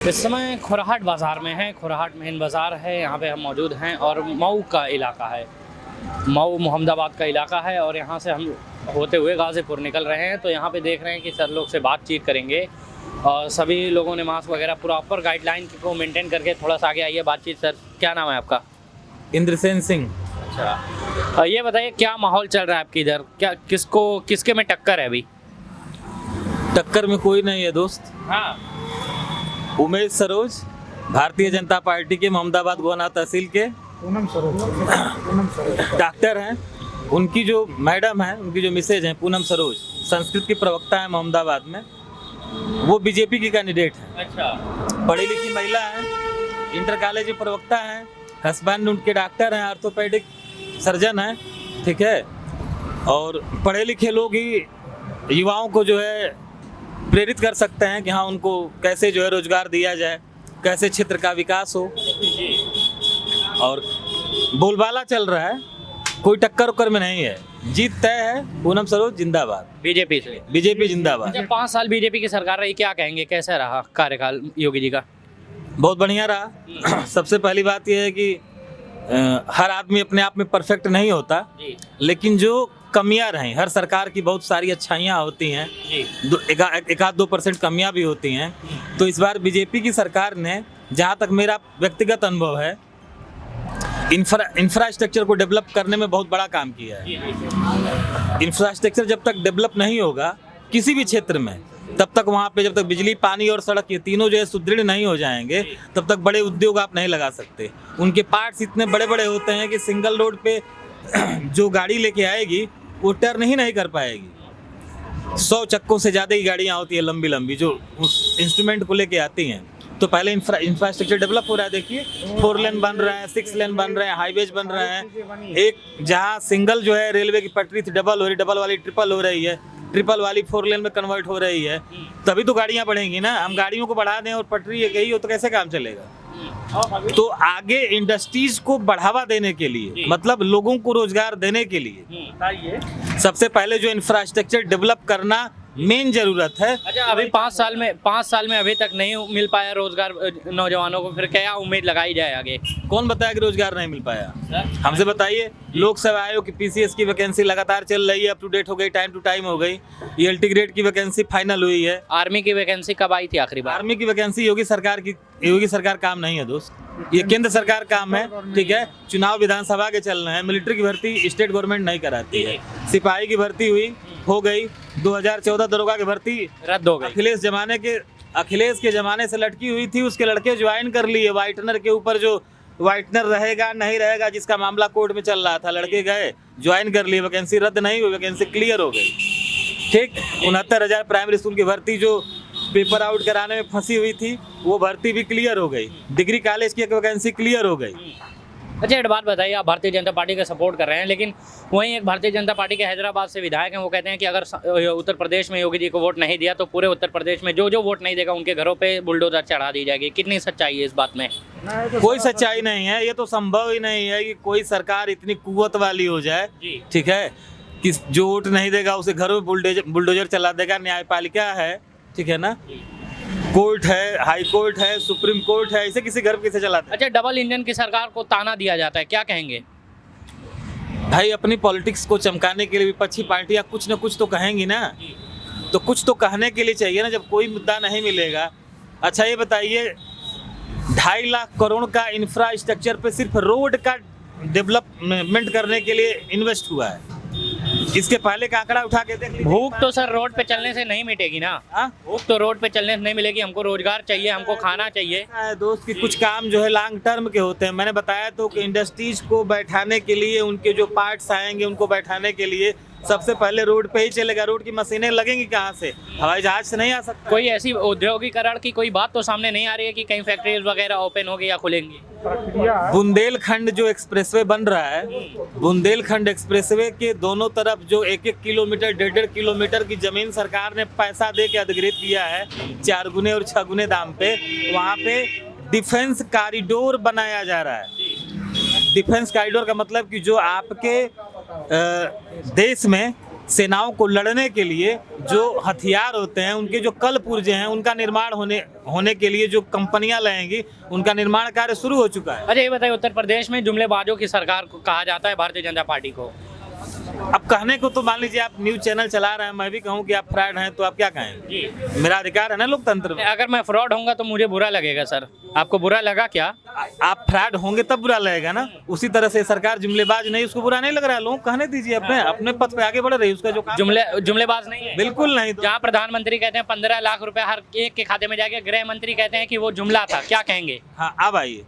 इस समय खुराहट बाज़ार में है। खुराहट मेन बाज़ार है, यहाँ पे हम मौजूद हैं और मऊ का इलाका है। मऊ मोहम्मदाबाद का इलाका है और यहाँ से हम होते हुए गाज़ीपुर निकल रहे हैं। तो यहाँ पे देख रहे हैं कि सर लोग से बातचीत करेंगे और सभी लोगों ने मास्क वगैरह प्रॉपर गाइडलाइन को मेंटेन करके थोड़ा सा आगे आइए बातचीत। सर क्या नाम है आपका? इंद्रसेन सिंह। अच्छा, ये बताइए क्या माहौल चल रहा है आपके इधर? क्या किसके में टक्कर है अभी? टक्कर में कोई नहीं है दोस्त। हाँ, उमेश सरोज भारतीय जनता पार्टी के मोहम्मदाबाद गोना तहसील के पूनम सरोज डॉक्टर हैं। उनकी जो मैडम है, उनकी जो मिसेज हैं पूनम सरोज, संस्कृत की प्रवक्ता है मोहम्मदाबाद में। वो बीजेपी की कैंडिडेट है। अच्छा, पढ़ी लिखी महिला है, इंटर कॉलेज की प्रवक्ता है। हस्बैंड उनके डॉक्टर हैं, ऑर्थोपेडिक सर्जन हैं। ठीक है, और पढ़े लिखे लोग ही युवाओं को जो है प्रेरित कर सकते हैं कि हाँ, उनको कैसे जो है रोजगार दिया जाए, कैसे क्षेत्र का विकास हो। और बोलबाला चल रहा है, कोई टक्कर उक्कर में नहीं है। जीत तय है। पूनम सरोज जिंदाबाद, बीजेपी से। बीजेपी जिंदाबाद। जब 5 साल बीजेपी की सरकार रही, क्या कहेंगे कैसा रहा कार्यकाल योगी जी का? बहुत बढ़िया रहा। सबसे पहली बात यह है कि हर आदमी अपने आप में परफेक्ट नहीं होता, लेकिन जो कमियां रहीं, हर सरकार की बहुत सारी अच्छाइयां होती हैं, एक आध 2% कमियां भी होती हैं। तो इस बार बीजेपी की सरकार ने, जहां तक मेरा व्यक्तिगत अनुभव है, इंफ्रास्ट्रक्चर को डेवलप करने में बहुत बड़ा काम किया है। इंफ्रास्ट्रक्चर जब तक डेवलप नहीं होगा किसी भी क्षेत्र में, तब तक वहाँ पे जब तक बिजली, पानी और सड़क ये तीनों जो है सुदृढ़ नहीं हो जाएंगे, तब तक बड़े उद्योग आप नहीं लगा सकते। उनके पार्ट्स इतने बड़े बड़े होते हैं कि सिंगल रोड पे जो गाड़ी लेके आएगी वो टर्न ही नहीं कर पाएगी। 100 चक्कों से ज़्यादा ही गाड़ियाँ होती है लंबी लंबी, जो उस इंस्ट्रूमेंट को लेके आती हैं। तो पहले इंफ्रास्ट्रक्चर डेवलप हो रहा है। देखिए 4 लेन बन रहा है, 6 लेन बन रहे हैं, हाईवेज बन रहे हैं। एक जहाँ सिंगल जो है रेलवे की पटरी थी, डबल हो रही, डबल वाली ट्रिपल हो रही है, ट्रिपल वाली 4 लेन में कन्वर्ट हो रही है। तभी तो गाड़ियाँ बढ़ेंगी ना। हम गाड़ियों को बढ़ा दें और पटरी एक ही हो तो कैसे काम चलेगा? तो आगे इंडस्ट्रीज को बढ़ावा देने के लिए, मतलब लोगों को रोजगार देने के लिए सबसे पहले जो इंफ्रास्ट्रक्चर डेवलप करना मेन जरूरत है। अच्छा, अभी 5 साल में अभी तक नहीं मिल पाया रोजगार नौजवानों को, फिर क्या उम्मीद लगाई जाए आगे? कौन बताया कि रोजगार नहीं मिल पाया? हमसे बताइए। लोक सेवा आयोग की पीसीएस की वैकेंसी लगातार चल रही है, अप टू डेट हो गई, टाइम टू टाइम हो गई। ईएलटी ग्रेड की वैकेंसी फाइनल हुई है। आर्मी की वैकेंसी कब आई थी आखिरी बार? आर्मी की वैकेंसी योगी सरकार काम नहीं है दोस्त, ये केंद्र सरकार काम है। ठीक है, चुनाव विधानसभा के चल रहे हैं। मिलिट्री की भर्ती स्टेट गवर्नमेंट नहीं कराती है। सिपाही की भर्ती हुई, हो गई। 2014 दरोगा की भर्ती रद्द हो गई। अखिलेश के जमाने से लटकी हुई थी, उसके लड़के ज्वाइन कर लिए। व्हाइटनर के ऊपर जो व्हाइटनर रहेगा नहीं रहेगा, जिसका मामला कोर्ट में चल रहा था, लड़के गए ज्वाइन कर लिए, वैकेंसी रद्द नहीं हुई, वैकेंसी क्लियर हो गई। ठीक, 69,000 प्राइमरी स्कूल की भर्ती जो पेपर आउट कराने में फंसी हुई थी, वो भर्ती भी क्लियर हो गई। डिग्री कॉलेज की एक वैकेंसी क्लियर हो गई। अच्छा, एक बात बताइए, आप भारतीय जनता पार्टी का सपोर्ट कर रहे हैं, लेकिन वहीं एक भारतीय जनता पार्टी के हैदराबाद से विधायक हैं, वो कहते हैं कि अगर उत्तर प्रदेश में योगी जी को वोट नहीं दिया तो पूरे उत्तर प्रदेश में जो वोट नहीं देगा उनके घरों पे बुलडोजर चढ़ा दी जाएगी। कितनी सच्चाई है इस बात में? कोई सच्चाई नहीं है। ये तो संभव ही नहीं है कि कोई सरकार इतनी कुव्वत वाली हो जाए, ठीक है, कि जो वोट नहीं देगा उसे घरों में बुलडोजर चला देगा। न्यायपालिका है, ठीक है ना, कोर्ट है, हाई कोर्ट है, सुप्रीम कोर्ट है, इसे किसी घर पे कैसे चलाते? अच्छा, डबल इंजन की सरकार को ताना दिया जाता है, क्या कहेंगे? भाई, अपनी पॉलिटिक्स को चमकाने के लिए विपक्षी पार्टियां कुछ न कुछ तो कहेंगी ना, तो कुछ तो कहने के लिए चाहिए ना, जब कोई मुद्दा नहीं मिलेगा। अच्छा, ये बताइए, 2.5 लाख करोड़ का इंफ्रास्ट्रक्चर पे सिर्फ रोड का डेवलपमेंट करने के लिए इन्वेस्ट हुआ है। इसके पहले का आंकड़ा उठा के देख लीजिए। भूख तो सर रोड पे चलने से नहीं मिटेगी ना। भूख तो रोड पे चलने से नहीं मिलेगी। हमको रोजगार चाहिए, हमको खाना चाहिए। दोस्त की कुछ काम जो है लॉन्ग टर्म के होते हैं। मैंने बताया तो कि इंडस्ट्रीज को बैठाने के लिए, उनके जो पार्ट्स आएंगे उनको बैठाने के लिए सबसे पहले रोड पे ही चलेगा। रोड की मशीनें लगेंगी कहाँ से? हवाई जहाज से नहीं आ सकता। कोई ऐसी औद्योगिकरण की कोई बात तो सामने नहीं आ रही है कि कहीं फैक्ट्रीज वगैरह ओपन होगी या खुलेंगी? बुंदेलखंड जो एक्सप्रेसवे बन रहा है, बुंदेलखंड एक्सप्रेसवे के दोनों तरफ जो 1-1 किलोमीटर, 1.5 किलोमीटर की जमीन सरकार ने पैसा दे के अधिग्रहित किया है 4 गुने और 6 गुने दाम पे। वहाँ पे डिफेंस कॉरिडोर बनाया जा रहा है। डिफेंस कॉरिडोर का मतलब कि जो आपके देश में सेनाओं को लड़ने के लिए जो हथियार होते हैं, उनके जो कल पुर्जे हैं, उनका निर्माण होने के लिए जो कंपनियां लाएंगी, उनका निर्माण कार्य शुरू हो चुका है। अच्छा ये बताइए, उत्तर प्रदेश में जुमलेबाजों की सरकार को कहा जाता है भारतीय जनता पार्टी को। अब कहने को तो मान लीजिए आप न्यूज चैनल चला रहे हैं, मैं भी कहूँ कि आप फ्रॉड हैं तो आप क्या कहें? जी मेरा अधिकार है ना लोकतंत्र में। अगर मैं फ्रॉड होऊंगा तो मुझे बुरा लगेगा सर, आपको बुरा लगा क्या? आप फ्रॉड होंगे तब बुरा लगेगा ना। उसी तरह से सरकार जुमलेबाज नहीं, उसको बुरा नहीं लग रहा है। लोग कहने दीजिए, अपने पथ पे आगे बढ़ रही है। उसका जो जुमलेबाज नहीं है, बिल्कुल नहीं। तो जहाँ प्रधानमंत्री कहते हैं 15 लाख रुपए हर एक के खाते में जाएगा, गृह मंत्री कहते हैं कि वो जुमला था, क्या कहेंगे? हाँ, अब आइए,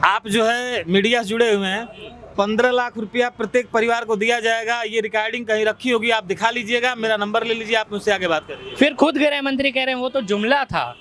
आप जो है मीडिया से जुड़े हुए हैं, 15 लाख रुपया प्रत्येक परिवार को दिया जाएगा। ये रिकॉर्डिंग कहीं रखी होगी, आप दिखा लीजिएगा, मेरा नंबर ले लीजिए, आप मुझसे आगे बात करिए। फिर खुद गृह मंत्री कह रहे हैं वो तो जुमला था,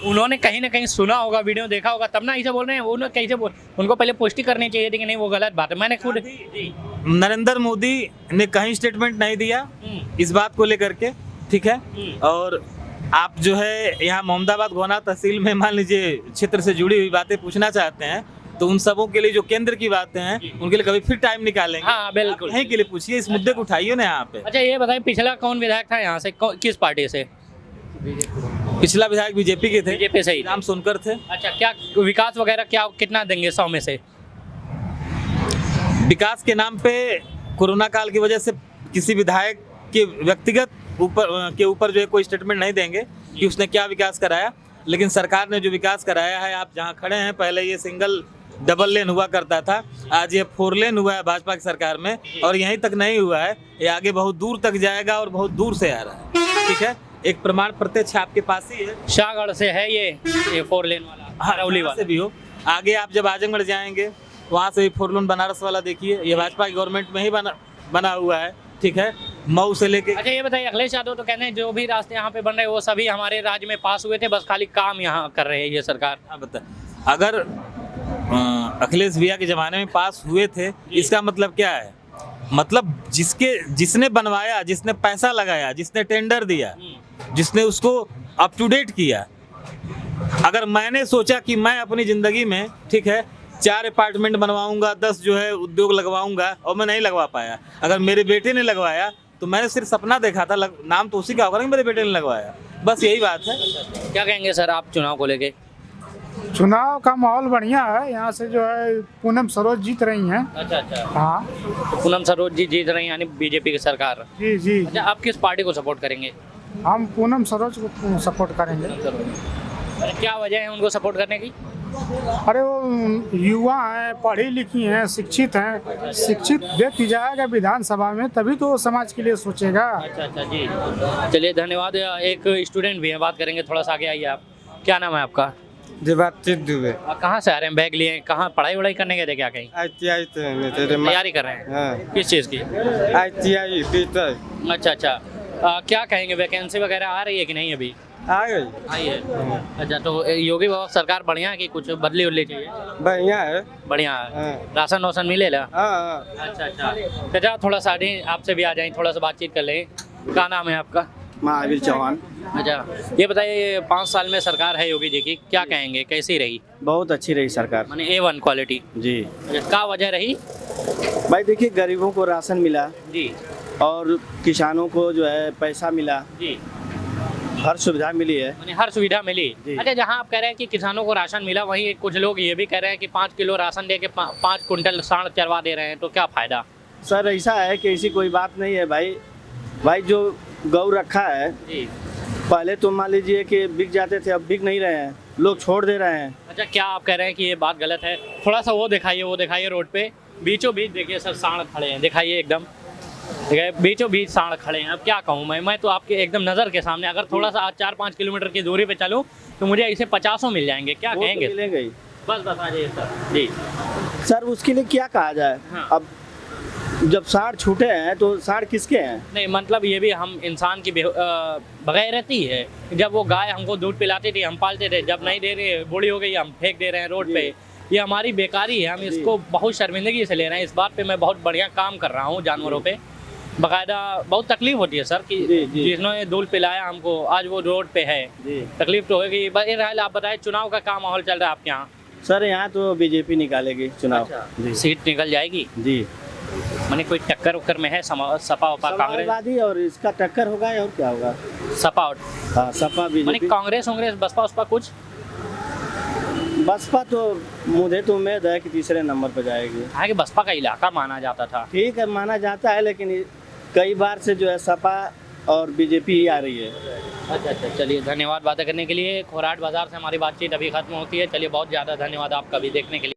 उन्होंने कहीं ना कहीं सुना होगा, वीडियो देखा होगा, तब ना ऐसे बोल रहे हैं। वो कैसे बोल, उनको पहले पुष्टि करनी चाहिए थी कि नहीं वो गलत बात है। मैंने खुद नरेंद्र मोदी ने कहीं स्टेटमेंट नहीं दिया इस बात को लेकर के, ठीक है। और आप जो है यहाँ मोहम्मदाबाद गोना तहसील में मान लीजिए क्षेत्र से जुड़ी हुई बातें पूछना चाहते हैं, तो उन सबों के लिए जो केंद्र की बातें हैं उनके लिए कभी फिर टाइम निकालेंगे। हाँ बिल्कुल, यहीं के लिए पूछिए, इस मुद्दे को उठाइए ना यहाँ पे। अच्छा ये बताइए, पिछला कौन विधायक था यहाँ से, किस पार्टी से? पिछला विधायक बीजेपी के थे, बीजेपी से ही थे। राम सोनकर थे। अच्छा, क्या विकास वगैरह क्या कितना देंगे 100 में से? विकास के नाम पे कोरोना काल की वजह से किसी विधायक के व्यक्तिगत ऊपर जो है कोई स्टेटमेंट नहीं देंगे कि उसने क्या विकास कराया, लेकिन सरकार ने जो विकास कराया है, आप जहाँ खड़े हैं, पहले ये सिंगल डबल लेन हुआ करता था, आज ये 4 लेन हुआ है भाजपा की सरकार में, और यहीं तक नहीं हुआ है, ये आगे बहुत दूर तक जाएगा और बहुत दूर से आ रहा है, ठीक है। एक प्रमाण प्रत्यक्ष आपके पास ही है, शाहगढ़ से है ये 4 लेन वाला, हरौली वाला से भी हो। आगे आप जब आजमगढ़ जाएंगे वहाँ से भी 4 लेन बनारस वाला देखिए, ये भाजपा की गवर्नमेंट में ही बना हुआ है, ठीक है, मऊ से लेके। अच्छा ये बताइए, अखिलेश यादव तो कहते हैं जो भी रास्ते यहाँ पे बन रहे हैं वो सभी हमारे राज्य में पास हुए थे, बस खाली काम यहाँ कर रहे हैं ये सरकार। हाँ बता, अगर अखिलेश भैया के ज़माने में पास हुए थे, इसका मतलब क्या है? मतलब जिसने बनवाया, जिसने पैसा लगाया, जिसने टेंडर दिया, जिसने उसको अप टू डेट किया। अगर मैंने सोचा कि मैं अपनी ज़िंदगी में, ठीक है, 4 अपार्टमेंट बनवाऊंगा, 10 जो है उद्योग लगवाऊंगा, और मैं नहीं लगवा पाया, अगर मेरे बेटे ने लगवाया तो मैंने सिर्फ सपना देखा था, नाम तो उसी का होगा ना, मेरे बेटे ने लगवाया, बस यही बात है। क्या कहेंगे सर आप चुनाव को लेके? चुनाव का माहौल बढ़िया है, यहाँ से जो है पूनम सरोज जीत रही हैं। अच्छा अच्छा, हाँ पूनम सरोज जी जीत रही हैं, यानी बीजेपी की सरकार। जी जी, अच्छा, आप किस पार्टी को सपोर्ट करेंगे? हम पूनम सरोज को सपोर्ट करेंगे। अच्छा, क्या वजह है उनको सपोर्ट करने की? अरे वो युवा हैं, पढ़ी लिखी हैं, शिक्षित हैं, शिक्षित व्यक्ति जाएगा विधानसभा में तभी तो समाज के लिए सोचेगा। अच्छा अच्छा जी, चलिए धन्यवाद। एक स्टूडेंट भी हैं, बात करेंगे, थोड़ा सा आगे आइए आप। क्या नाम है आपका? दिवाचित दुबे। कहाँ से आ रहे हैं? बैग लिए हैं? कहाँ पढ़ाई वढ़ाई करने गए थे क्या कहीं? ITI तैयारी कर रहे हैं? हाँ, किस चीज़ की? ITI teacher. अच्छा अच्छा, क्या कहेंगे, वैकेंसी वगैरह आ रही है कि नहीं अभी? आ गई। आई है। अच्छा, तो योगी बाबा सरकार बढ़िया है कि कुछ बदली उदली चाहिए? बढ़िया है। बढ़िया है। हाँ। राशन वासन मिलेगा? हाँ। अच्छा अच्छा, चाचा थोड़ा सा आपसे भी आ जाए, थोड़ा सा बातचीत कर लें। क्या नाम है आपका? महावीर चौहान। अच्छा, ये बताइए 5 साल में सरकार है योगी जी की, क्या कहेंगे, कैसी रही? बहुत अच्छी रही सरकार। माने A1 क्वालिटी जी। क्या वजह रही? भाई देखिए, गरीबों को राशन मिला जी, और किसानों को जो है पैसा मिला, जी, हर सुविधा मिली है। माने हर सुविधा मिली। जी। अच्छा, जहाँ आप कह रहे हैं कि किसानों को राशन मिला, वहीं कुछ लोग ये भी कह रहे हैं कि 5 किलो राशन दे के 5 कुंटल साढ़ चरवा दे रहे हैं, तो क्या फायदा? सर ऐसा है कि ऐसी कोई बात नहीं है भाई जो गौ रखा है, जी, पहले तो मान लीजिए कि बिक जाते थे, अब बिक नहीं रहे हैं, लोग छोड़ दे रहे हैं। अच्छा, क्या आप कह रहे हैं कि ये बात गलत है? थोड़ा सा वो दिखाइए रोड पे, बीचों बीच देखिए सर, सांड खड़े हैं, दिखाइए एकदम, ठीक है, बीचों बीच सांड खड़े हैं। अब क्या कहूँ मैं तो आपके एकदम नज़र के सामने, अगर थोड़ा सा 4-5 किलोमीटर की दूरी पे चलूँ तो मुझे ऐसे 50 मिल जाएंगे, क्या वो तो कहेंगे? मिलेंगे ही। बस बता दीजिए सर। जी सर उसके लिए क्या कहा जाए? हाँ। अब जब साढ़ छूटे हैं तो साढ़ किसके हैं? नहीं, मतलब ये भी हम इंसान की बगैरती है। जब वो गाय हमको दूध पिलाती थी, हम पालते थे, जब नहीं दे रही, बूढ़ी हो गई, हम फेंक दे रहे हैं रोड पे। ये हमारी बेकारी है, हम इसको बहुत शर्मिंदगी से ले रहे हैं। इस बात पे मैं बहुत बढ़िया काम कर रहा हूँ जानवरों पे, बाकायदा। बहुत तकलीफ होती है सर कि जिन्होंने दूध पिलाया हमको, आज वो रोड पे है, तकलीफ तो होगी। बहरहाल आप बताएं, चुनाव का क्या माहौल चल रहा है आपके यहाँ? सर यहाँ तो बीजेपी निकालेगी चुनाव। अच्छा, सीट निकल जाएगी? जी। मैंने कोई टक्कर उक्कर में है सपा वपा कांग्रेस समाजवादी और इसका टक्कर होगा और क्या होगा। सपा और हाँ, सपा मैंने बीजेपी। कांग्रेस कांग्रेस बसपा उसपा कुछ बसपा तो मुझे तो उम्मीद है कि तीसरे नंबर पर जाएगी। यहाँ के बसपा का इलाका माना जाता था। ठीक है, माना जाता है, लेकिन कई बार से जो है सपा और बीजेपी ही आ रही है। अच्छा अच्छा, चलिए धन्यवाद बातें करने के लिए। खोराट बाजार से हमारी बातचीत अभी खत्म होती है। चलिए बहुत ज़्यादा धन्यवाद आपका भी देखने के लिए।